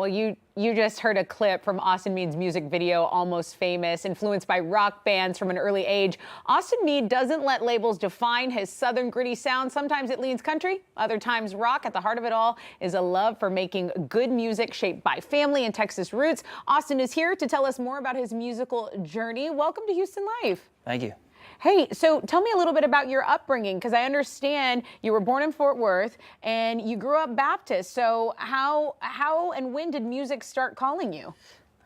You just heard a clip from Austin Meade's music video, Almost Famous, influenced by rock bands from an early age. Austin Meade doesn't let labels define his southern gritty sound. Sometimes it leans country, other times rock. At the heart of it all is a love for making good music shaped by family and Texas roots. Austin is here to tell us more about his musical journey. Welcome to Houston Live. Thank you. Hey, so tell me a little bit about your upbringing, because I understand you were born in Fort Worth and you grew up Baptist. So how and when did music start calling you?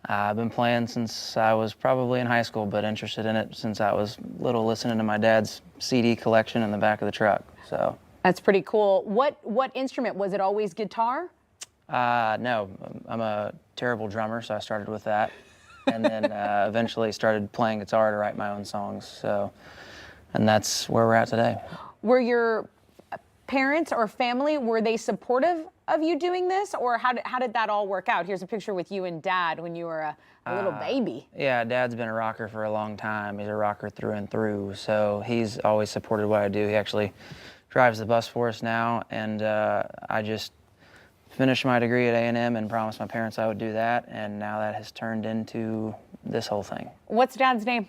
I've been playing since I was probably in high school, but interested in it since I was little, listening to my dad's CD collection in the back of the truck. So that's pretty cool. What instrument? Was it always guitar? No, I'm a terrible drummer, so I started with that. And then eventually started playing guitar to write my own songs. So, and that's where we're at today. Were your parents or family, were they supportive of you doing this, or how did that all work out? Here's a picture with you and Dad when you were a little baby. Yeah, Dad's been a rocker for a long time. He's a rocker through and through. So he's always supported what I do. He actually drives the bus for us now, and I just finished my degree at A&M and promised my parents I would do that, and now that has turned into this whole thing. What's Dad's name?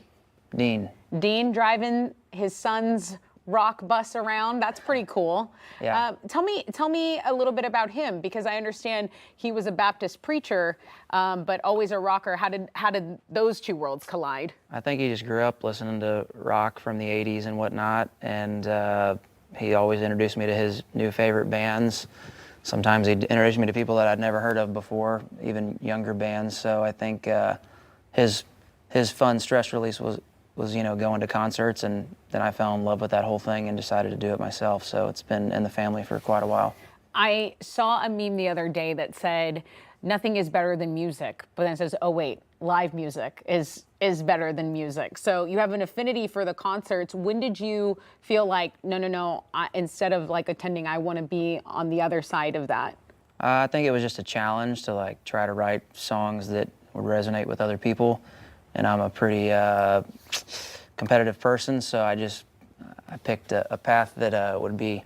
Dean. Dean, driving his son's rock bus around. That's pretty cool. Yeah. Tell me a little bit about him, because I understand he was a Baptist preacher, but always a rocker. How did those two worlds collide? I think he just grew up listening to rock from the 80s and whatnot, and he always introduced me to his new favorite bands. Sometimes he'd introduce me to people that I'd never heard of before, even younger bands. So I think his fun stress release was going to concerts, and then I fell in love with that whole thing and decided to do it myself. So it's been in the family for quite a while. I saw a meme the other day that said, nothing is better than music, but then it says, oh wait, live music is better than music. So you have an affinity for the concerts. When did you feel like, no, instead of like attending, I want to be on the other side of that? I think it was just a challenge to like try to write songs that would resonate with other people. And I'm a pretty competitive person, so I picked a path that would be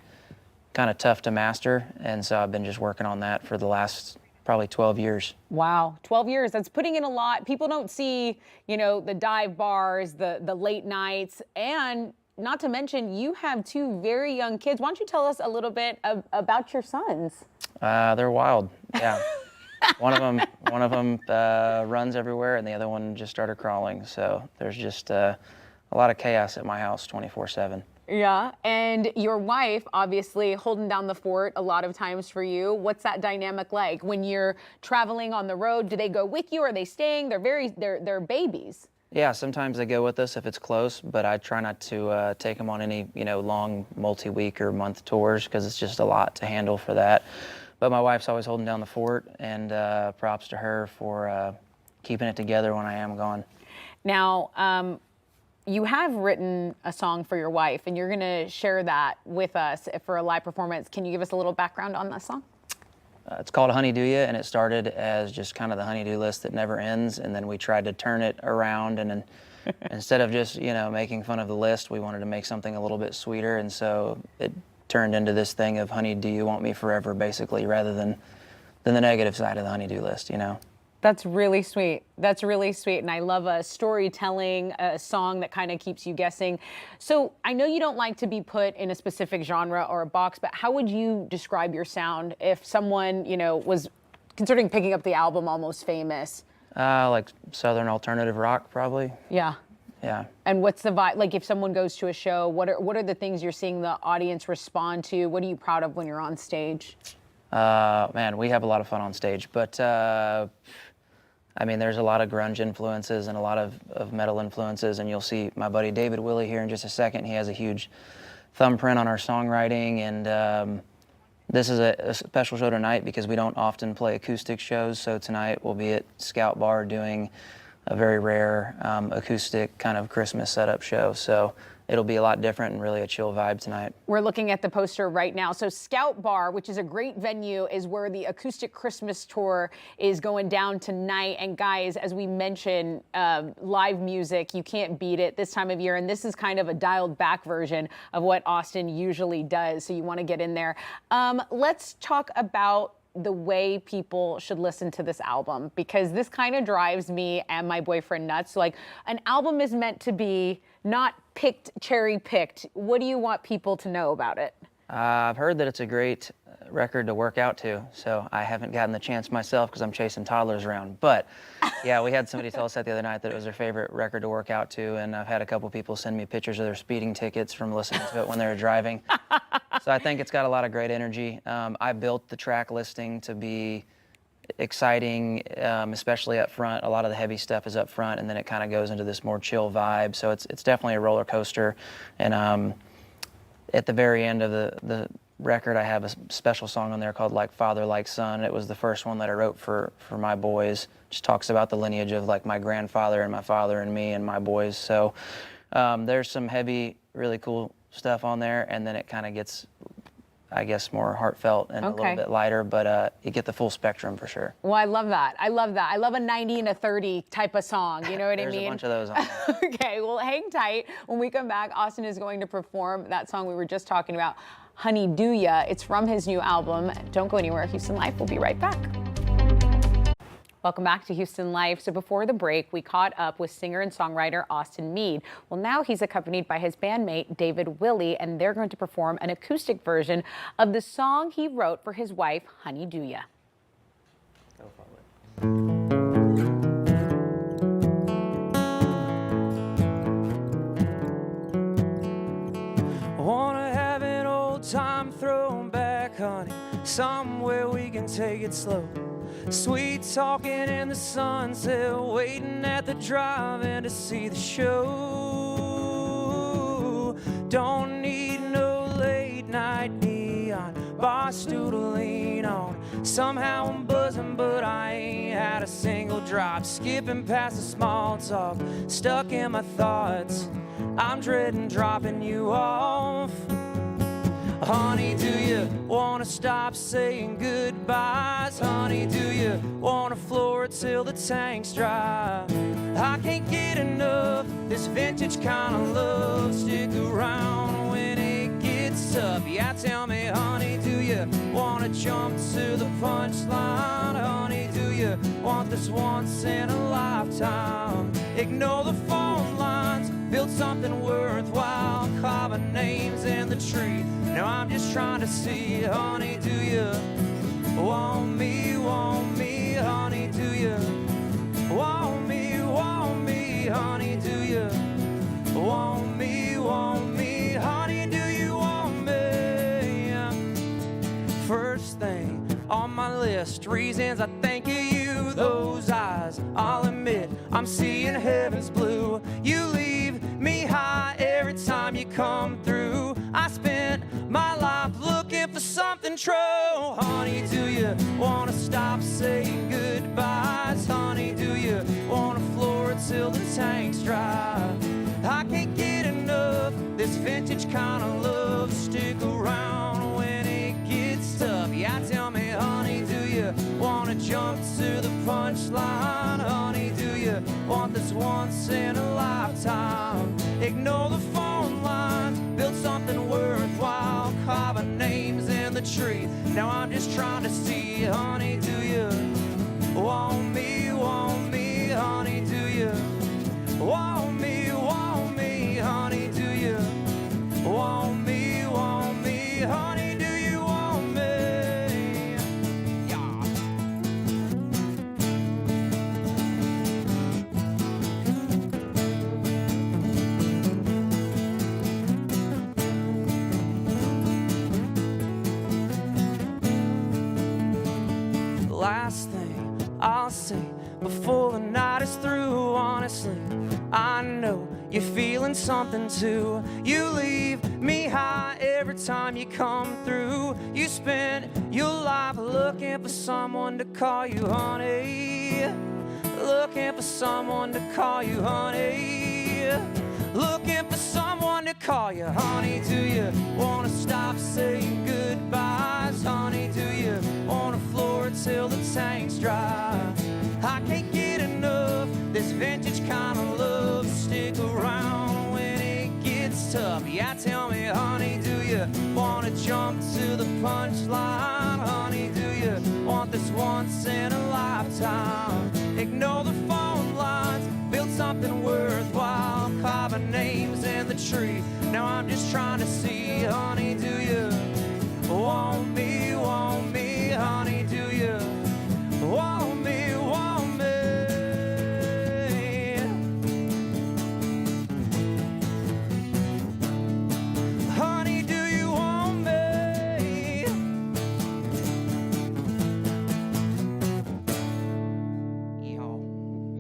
kind of tough to master. And so I've been just working on that for the last probably 12 years. Wow, 12 years. That's putting in a lot. People don't see, the dive bars, the late nights, and not to mention you have two very young kids. Why don't you tell us a little bit about your sons? They're wild, yeah. One of them runs everywhere, and the other one just started crawling. So there's just a lot of chaos at my house 24/7. Yeah, and your wife obviously holding down the fort a lot of times for you. What's that dynamic like when you're traveling on the road? Do they go with you? Or are they staying? They're babies. Yeah, sometimes they go with us if it's close, but I try not to take them on any long multi-week or month tours, because it's just a lot to handle for that. But my wife's always holding down the fort, and props to her for keeping it together when I am gone. Now, you have written a song for your wife, and you're going to share that with us for a live performance. Can you give us a little background on that song? It's called Honey-Do Ya, and it started as just kind of the honey-do list that never ends, and then we tried to turn it around, and then instead of just making fun of the list, we wanted to make something a little bit sweeter, and so it turned into this thing of honey, do you want me forever, basically, rather than the negative side of the honey-do list, That's really sweet. That's really sweet. And I love a storytelling, a song that kind of keeps you guessing. So I know you don't like to be put in a specific genre or a box, but how would you describe your sound if someone, was considering picking up the album Almost Famous? Like Southern alternative rock, probably. Yeah. Yeah. And what's the vibe? Like if someone goes to a show, what are the things you're seeing the audience respond to? What are you proud of when you're on stage? Man, we have a lot of fun on stage, but I mean, there's a lot of grunge influences and a lot of metal influences, and you'll see my buddy David Willey here in just a second. He has a huge thumbprint on our songwriting, and this is a special show tonight because we don't often play acoustic shows, so tonight we'll be at Scout Bar doing a very rare acoustic kind of Christmas setup show. So it'll be a lot different and really a chill vibe tonight. We're looking at the poster right now. So Scout Bar, which is a great venue, is where the acoustic Christmas tour is going down tonight. And guys, as we mentioned, live music, you can't beat it this time of year. And this is kind of a dialed back version of what Austin usually does. So you want to get in there. Let's talk about the way people should listen to this album, because this kind of drives me and my boyfriend nuts. Like, an album is meant to be not picked, cherry picked. What do you want people to know about it? I've heard that it's a great record to work out to, so I haven't gotten the chance myself because I'm chasing toddlers around. But yeah, we had somebody tell us that the other night that it was their favorite record to work out to, and I've had a couple people send me pictures of their speeding tickets from listening to it when they were driving. So I think it's got a lot of great energy. I built the track listing to be exciting, especially up front. A lot of the heavy stuff is up front, and then it kind of goes into this more chill vibe. So it's definitely a roller coaster. And at the very end of the record, I have a special song on there called Like Father, Like Son. It was the first one that I wrote for my boys. Just talks about the lineage of like my grandfather and my father and me and my boys. So there's some heavy, really cool stuff on there, and then it kind of gets, I guess, more heartfelt and a little bit lighter, but you get the full spectrum for sure. Well, I love that. I love that. I love a 90 and a 30 type of song. You know what I mean? There's a bunch of those on there. Okay, well, hang tight. When we come back, Austin is going to perform that song we were just talking about, Honey Do Ya. It's from his new album. Don't go anywhere. Houston Life. We'll be right back. Welcome back to Houston Life. So before the break, we caught up with singer and songwriter Austin Meade. Well, now he's accompanied by his bandmate David Willie, and they're going to perform an acoustic version of the song he wrote for his wife, Honey Do Ya. Wanna have an old time throwback, honey, somewhere we can take it slow. Sweet talking in the sunset, waiting at the drive-in to see the show. Don't need no late night neon bar stool to lean on. Somehow I'm buzzing, but I ain't had a single drop. Skipping past the small talk, stuck in my thoughts. I'm dreading dropping you off. Honey, do you wanna stop saying goodbyes? Honey, do you wanna floor it till the tank's dry? I can't get enough this vintage kind of love. Stick around when it gets tough. Yeah, tell me, honey, do you wanna jump to the punchline? Honey, do you want this once in a lifetime? Ignore the phone lines, build something worthwhile, carve our names in the tree. Now I'm just trying to see, honey, do you want me, honey, do you want me, honey, do you want me, honey, do you want me? First thing on my list, reasons I think of you, those eyes, I'll admit, I'm seeing heaven's blue. You leave me high every time you come through. I spent my life looking for something true. Honey, do you wanna stop saying goodbyes? Honey, do you wanna floor it till the tank's dry? I can't get enough this vintage kind of love. Stick around when it gets tough. Yeah, tell me, honey, do you wanna jump to the punchline? Honey, do you want this once in a lifetime? Ignore the phone lines, build something worthwhile, carve our names in the tree. Now I'm just trying to see, honey, do you want me, honey, do you want me, honey, do you want me, honey, do you want me? Yeah. Last thing I'll say before the night is through, honestly, I know you're feeling something too. You leave me high every time you come through. You spend your life looking for someone to call you honey, looking for someone to call you honey, looking for someone to call you honey. Do you wanna stop saying goodbyes? Honey, do you wanna floor it till the tank's dry? I can't get enough this vintage kind of love. Stick around when it gets tough. Yeah, tell me, honey, do you wanna jump to the punchline? Honey, do you want this once in a lifetime? Ignore the phone lines, build something worthwhile, carving names in the tree. Now I'm just trying to see, honey, do you want me, honey, do you want me, want me? Honey, do you want me?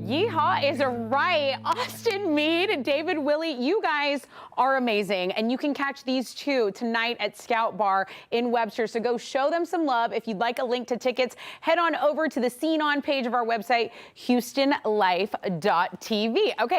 Yeehaw is right. Austin Meade and David Willie, you guys are amazing. And you can catch these two tonight at Scout Bar in Webster. So go show them some love. If you'd like a link to tickets, head on over to the Scene On page of our website, HoustonLife.tv. Okay.